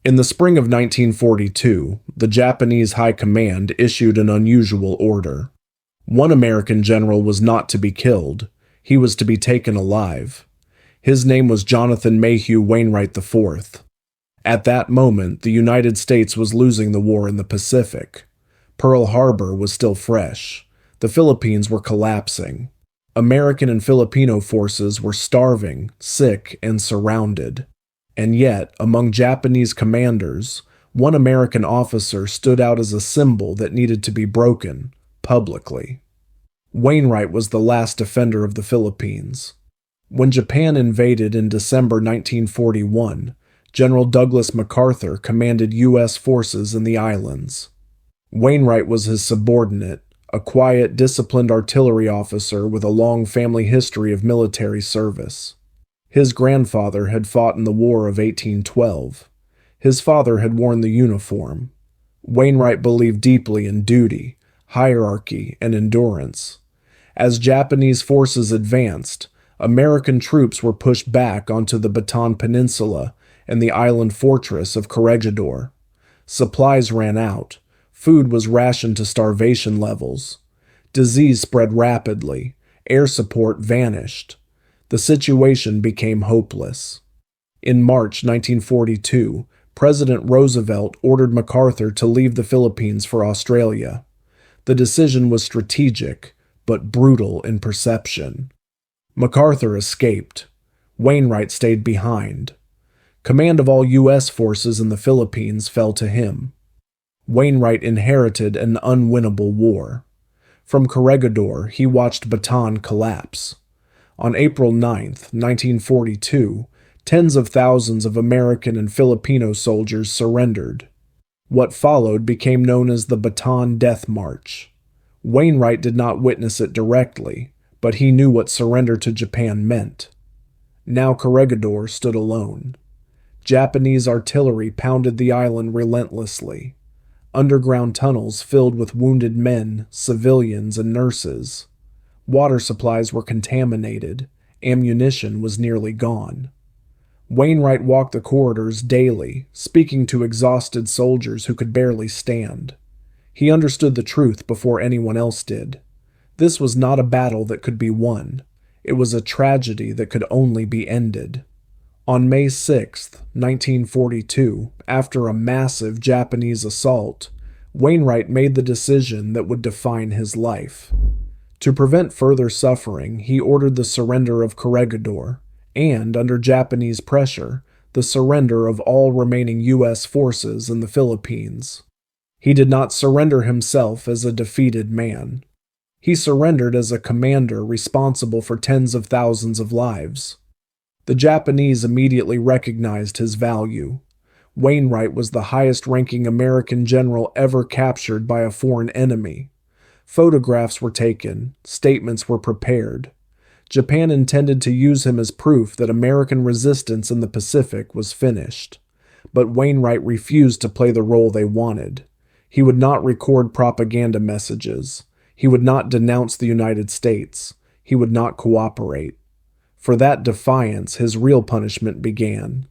In the spring of 1942, the Japanese High Command issued an unusual order. One American general was not to be killed. He was to be taken alive. His name was Jonathan Mayhew Wainwright IV. At that moment, the United States was losing the war in the Pacific. Pearl Harbor was still fresh. The Philippines were collapsing. American and Filipino forces were starving, sick, and surrounded. And yet, among Japanese commanders, one American officer stood out as a symbol that needed to be broken, publicly. Wainwright was the last defender of the Philippines. When Japan invaded in December 1941, General Douglas MacArthur commanded U.S. forces in the islands. Wainwright was his subordinate, a quiet, disciplined artillery officer with a long family history of military service. His grandfather had fought in the War of 1812. His father had worn the uniform. Wainwright believed deeply in duty, hierarchy, and endurance. As Japanese forces advanced, American troops were pushed back onto the Bataan Peninsula and the island fortress of Corregidor. Supplies ran out. Food was rationed to starvation levels. Disease spread rapidly. Air support vanished. The situation became hopeless. In March 1942, President Roosevelt ordered MacArthur to leave the Philippines for Australia. The decision was strategic, but brutal in perception. MacArthur escaped. Wainwright stayed behind. Command of all U.S. forces in the Philippines fell to him. Wainwright inherited an unwinnable war. From Corregidor, he watched Bataan collapse. On April 9, 1942, tens of thousands of American and Filipino soldiers surrendered. What followed became known as the Bataan Death March. Wainwright did not witness it directly, but he knew what surrender to Japan meant. Now Corregidor stood alone. Japanese artillery pounded the island relentlessly. Underground tunnels filled with wounded men, civilians, and nurses. Water supplies were contaminated. Ammunition was nearly gone. Wainwright walked the corridors daily, speaking to exhausted soldiers who could barely stand. He understood the truth before anyone else did. This was not a battle that could be won. It was a tragedy that could only be ended. On May 6, 1942, after a massive Japanese assault, Wainwright made the decision that would define his life. To prevent further suffering, he ordered the surrender of Corregidor, and, under Japanese pressure, the surrender of all remaining U.S. forces in the Philippines. He did not surrender himself as a defeated man. He surrendered as a commander responsible for tens of thousands of lives. The Japanese immediately recognized his value. Wainwright was the highest-ranking American general ever captured by a foreign enemy. Photographs were taken, statements were prepared. Japan intended to use him as proof that American resistance in the Pacific was finished. But Wainwright refused to play the role they wanted. He would not record propaganda messages. He would not denounce the United States. He would not cooperate. For that defiance, his real punishment began.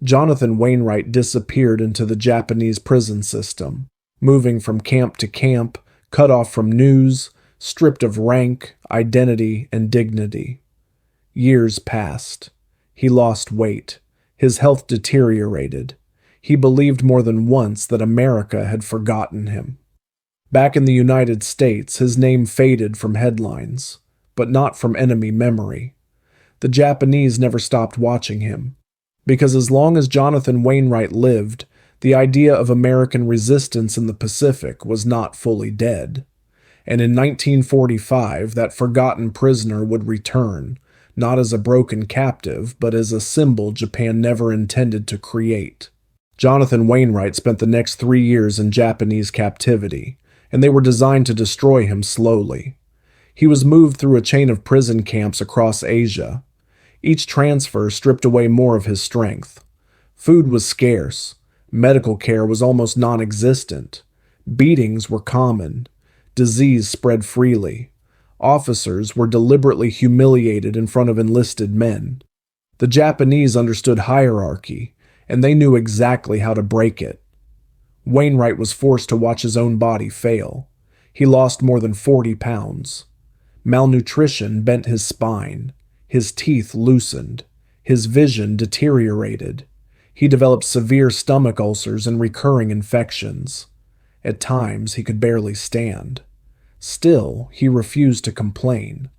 Jonathan Wainwright disappeared into the Japanese prison system, moving from camp to camp, cut off from news, stripped of rank, identity, and dignity. Years passed. He lost weight. His health deteriorated. He believed more than once that America had forgotten him. Back in the United States, his name faded from headlines, but not from enemy memory. The Japanese never stopped watching him, because as long as Jonathan Wainwright lived, the idea of American resistance in the Pacific was not fully dead. And in 1945, that forgotten prisoner would return, not as a broken captive, but as a symbol Japan never intended to create. Jonathan Wainwright spent the next 3 years in Japanese captivity, and they were designed to destroy him slowly. He was moved through a chain of prison camps across Asia. Each transfer stripped away more of his strength. Food was scarce. Medical care was almost non-existent. Beatings were common. Disease spread freely. Officers were deliberately humiliated in front of enlisted men. The Japanese understood hierarchy, and they knew exactly how to break it. Wainwright was forced to watch his own body fail. He lost more than 40 pounds. Malnutrition bent his spine. His teeth loosened. His vision deteriorated. He developed severe stomach ulcers and recurring infections. At times, he could barely stand. Still, he refused to complain.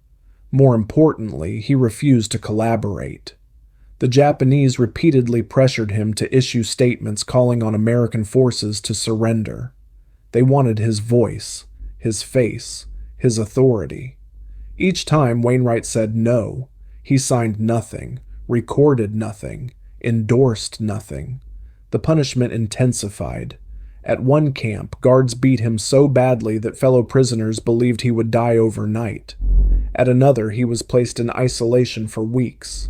More importantly, he refused to collaborate. The Japanese repeatedly pressured him to issue statements calling on American forces to surrender. They wanted his voice, his face, his authority. Each time Wainwright said no, he signed nothing, recorded nothing, endorsed nothing. The punishment intensified. At one camp, guards beat him so badly that fellow prisoners believed he would die overnight. At another, he was placed in isolation for weeks.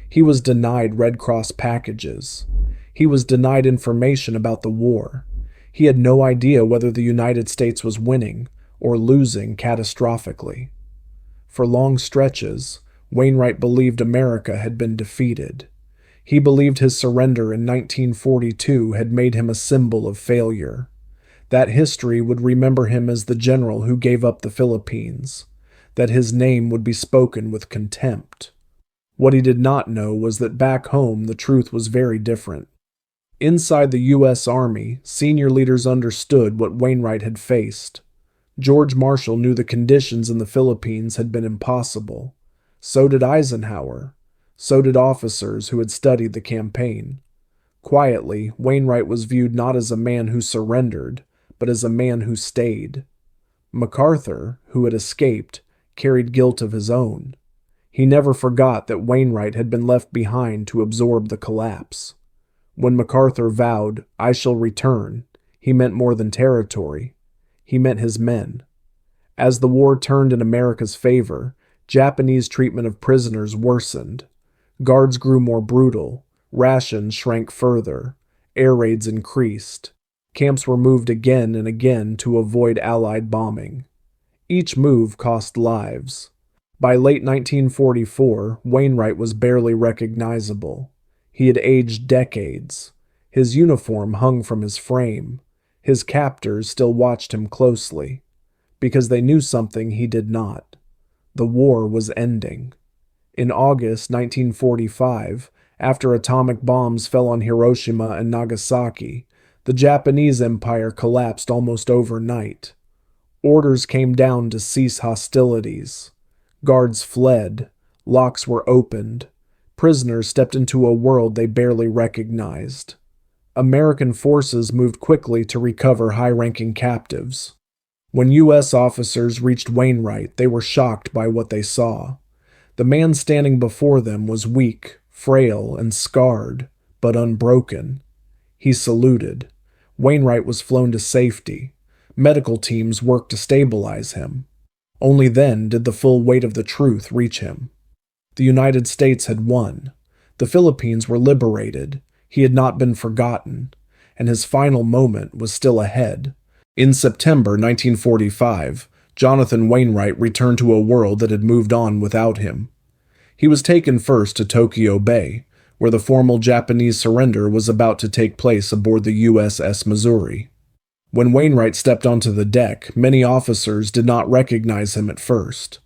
He was denied Red Cross packages. He was denied information about the war. He had no idea whether the United States was winning or losing catastrophically. For long stretches, Wainwright believed America had been defeated. He believed his surrender in 1942 had made him a symbol of failure. That history would remember him as the general who gave up the Philippines, that his name would be spoken with contempt. What he did not know was that back home the truth was very different. Inside the U.S. Army, senior leaders understood what Wainwright had faced. George Marshall knew the conditions in the Philippines had been impossible. So did Eisenhower. So did officers who had studied the campaign. Quietly, Wainwright was viewed not as a man who surrendered, but as a man who stayed. MacArthur, who had escaped, carried guilt of his own. He never forgot that Wainwright had been left behind to absorb the collapse. When MacArthur vowed, "I shall return," he meant more than territory. He meant his men. As the war turned in America's favor, Japanese treatment of prisoners worsened. Guards grew more brutal. Rations shrank further. Air raids increased. Camps were moved again and again to avoid Allied bombing. Each move cost lives. By late 1944, Wainwright was barely recognizable. He had aged decades. His uniform hung from his frame. His captors still watched him closely, because they knew something he did not. The war was ending. In August 1945, after atomic bombs fell on Hiroshima and Nagasaki, the Japanese Empire collapsed almost overnight. Orders came down to cease hostilities. Guards fled. Locks were opened. Prisoners stepped into a world they barely recognized. American forces moved quickly to recover high-ranking captives. When U.S. officers reached Wainwright, they were shocked by what they saw. The man standing before them was weak, frail, and scarred, but unbroken. He saluted. Wainwright was flown to safety. Medical teams worked to stabilize him. Only then did the full weight of the truth reach him. The United States had won. The Philippines were liberated. He had not been forgotten, and his final moment was still ahead. In September 1945, Jonathan Wainwright returned to a world that had moved on without him. He was taken first to Tokyo Bay, where the formal Japanese surrender was about to take place aboard the USS Missouri. When Wainwright stepped onto the deck, many officers did not recognize him at first.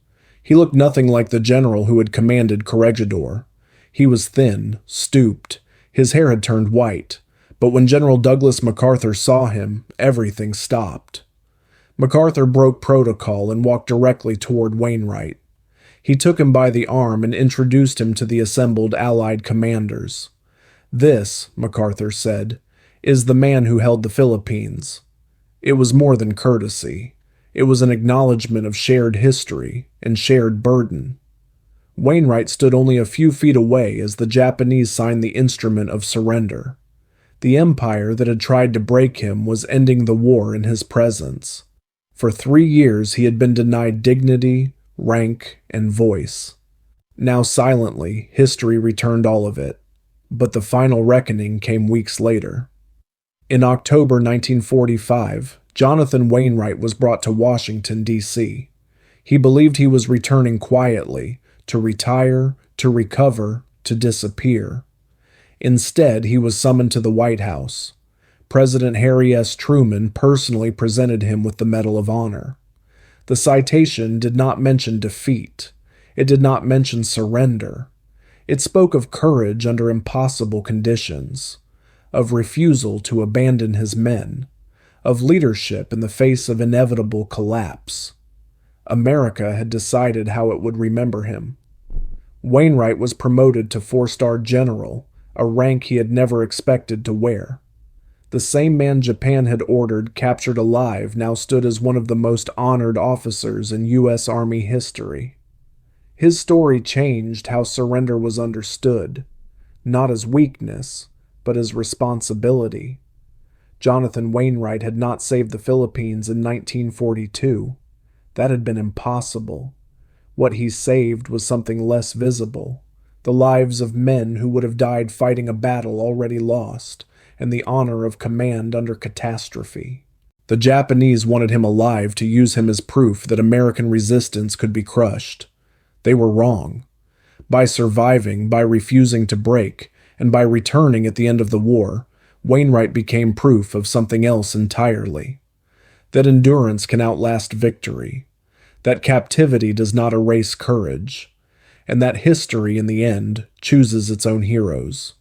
He looked nothing like the general who had commanded Corregidor. He was thin, stooped. His hair had turned white, but when General Douglas MacArthur saw him, everything stopped. MacArthur broke protocol and walked directly toward Wainwright. He took him by the arm and introduced him to the assembled Allied commanders. "This," MacArthur said, "is the man who held the Philippines." It was more than courtesy. It was an acknowledgement of shared history and shared burden. Wainwright stood only a few feet away as the Japanese signed the instrument of surrender. The empire that had tried to break him was ending the war in his presence. For 3 years he had been denied dignity, rank, and voice. Now silently, history returned all of it. But the final reckoning came weeks later. In October 1945, Jonathan Wainwright was brought to Washington, D.C. He believed he was returning quietly, to retire, to recover, to disappear. Instead, he was summoned to the White House. President Harry S. Truman personally presented him with the Medal of Honor. The citation did not mention defeat. It did not mention surrender. It spoke of courage under impossible conditions, of refusal to abandon his men, of leadership in the face of inevitable collapse. America had decided how it would remember him. Wainwright was promoted to 4-star general, a rank he had never expected to wear. The same man Japan had ordered captured alive now stood as one of the most honored officers in U.S. Army history. His story changed how surrender was understood, not as weakness, but as responsibility. Jonathan Wainwright had not saved the Philippines in 1942. That had been impossible. What he saved was something less visible, the lives of men who would have died fighting a battle already lost, and the honor of command under catastrophe. The Japanese wanted him alive to use him as proof that American resistance could be crushed. They were wrong. By surviving, by refusing to break, and by returning at the end of the war, Wainwright became proof of something else entirely. That endurance can outlast victory, that captivity does not erase courage, and that history, in the end, chooses its own heroes.